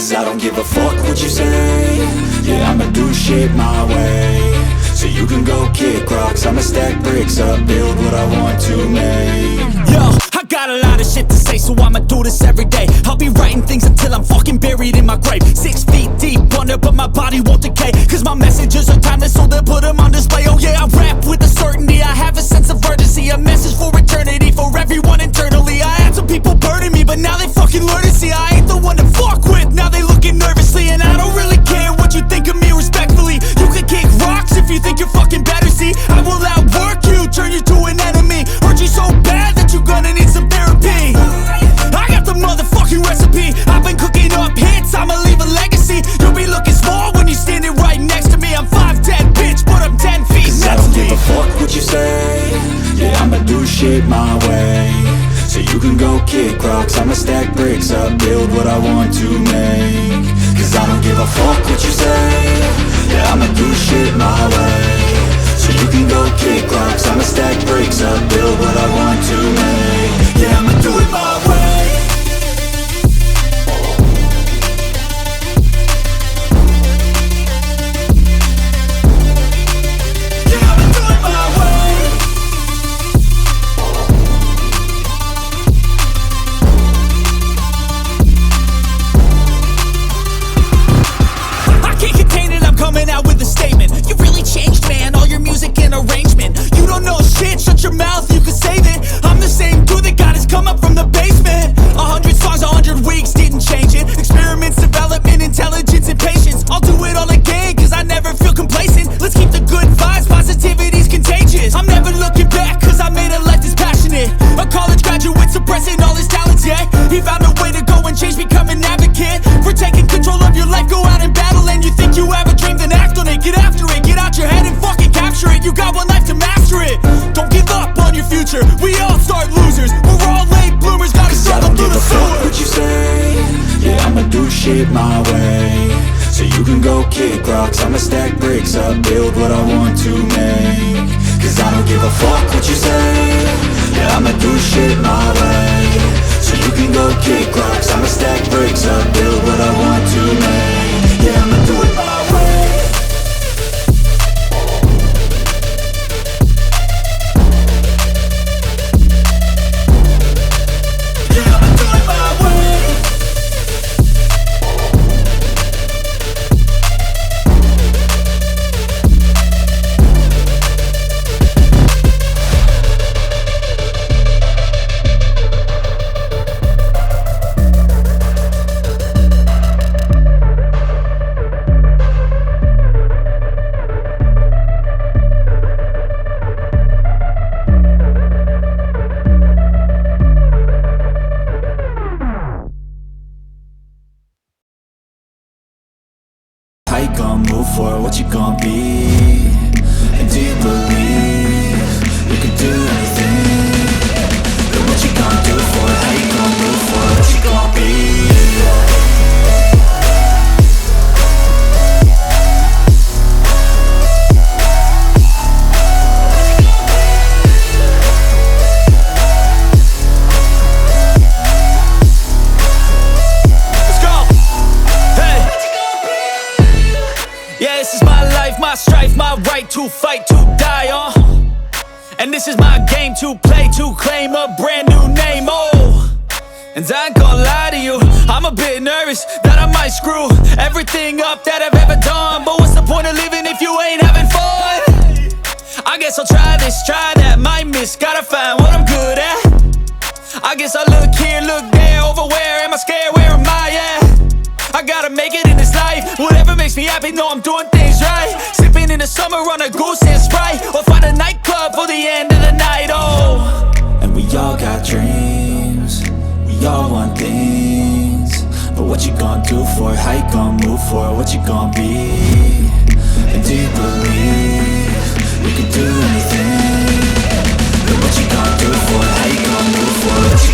Cause I don't give a fuck what you say. Yeah, I'ma do shit my way. So you can go kick rocks, I'ma stack bricks up, build what I want to make. Yo, I got a lot of shit to say, so I'ma do this every day. I'll be writing things until I'm fucking buried in my grave. 6 feet deep under, but my body won't decay. Cause my messages are timeless, so they'll put them on display. Oh yeah, I rap with a certainty, I have a sense of urgency. A message for eternity, for everyone internally. I had some people burning me, but now they fucking learn to see I ain't the one to fuck with, now they looking nervously. And I don't really care what you think of me, respectfully. You can kick rocks if you think you're fucking better, see. I will outwork you, turn you to an enemy. Hurt you so bad that you're gonna need some therapy. I got the motherfucking recipe. I've been cooking up hits, I'ma leave a legacy. You'll be looking small when you're standing right next to me. I'm 5'10", bitch, but I'm 10 feet Cause next I don't to me. give a fuck what you say. Yeah, I'ma do shit my way. So you can go kick rocks, I'ma stack bricks up, build what I want to make. Cause I don't give a fuck what you say. Yeah, I'ma do shit my way. So you can go kick rocks, I'ma stack bricks up, build what I want to make. Yeah, I'ma do it my way. Coming out with a statement. You really changed, man, all your music and arrangement. You don't know shit, shut your mouth, you can save it. I'm the same dude that got his come up from the basement. 100 songs, 100 weeks, didn't change it. Experiments, development, intelligence, and patience. I'll do it all again, cause I never feel complacent. Let's keep the good vibes, positivity's contagious. I'm never looking back, cause I made a life that's passionate. A college graduate suppressing all his talents, yeah. He found a way to go and change, become an advocate. For taking control of your life, go out and battle. And you think you have a dream, then act on it. Get after it, get out your head and fucking capture it. You got one life to master it. Don't give up on your future, we all start losers. We're all late bloomers, gotta struggle through the sewer. What you say? Yeah, I'ma do shit my way. So you can go kick rocks, I'ma stack bricks up, build what I want to make. Cause I don't give a fuck what you say. Yeah, I'ma do shit my way. So you can go kick rocks, I'ma stack bricks up, build what I want to make. Yeah, I'ma do it my way. Yeah, I'ma do it my way. How you gon' move for what you gon' be? And do you believe you can do anything? But what you gon' do for it? How you gon' move for what you gon' be? My strife, my right to fight, to die on. And this is my game to play, to claim a brand new name, oh. And I ain't gonna lie to you, I'm a bit nervous that I might screw everything up that I've ever done. But what's the point of living if you ain't having fun? I guess I'll try this, try that, might miss, gotta find what I'm good at. I guess I look here, look there, over where am I scared, where am I at? I gotta make it in this life. Whatever makes me happy, know I'm doing things right. Sipping in the summer on a goose and Sprite, or find a nightclub for the end of the night, oh. And we all got dreams, we all want things. But what you gon' do for it? How you gon' move for it? What you gon' be? And do you believe you can do anything? But what you gon' do for it? How you gon' move for it? What you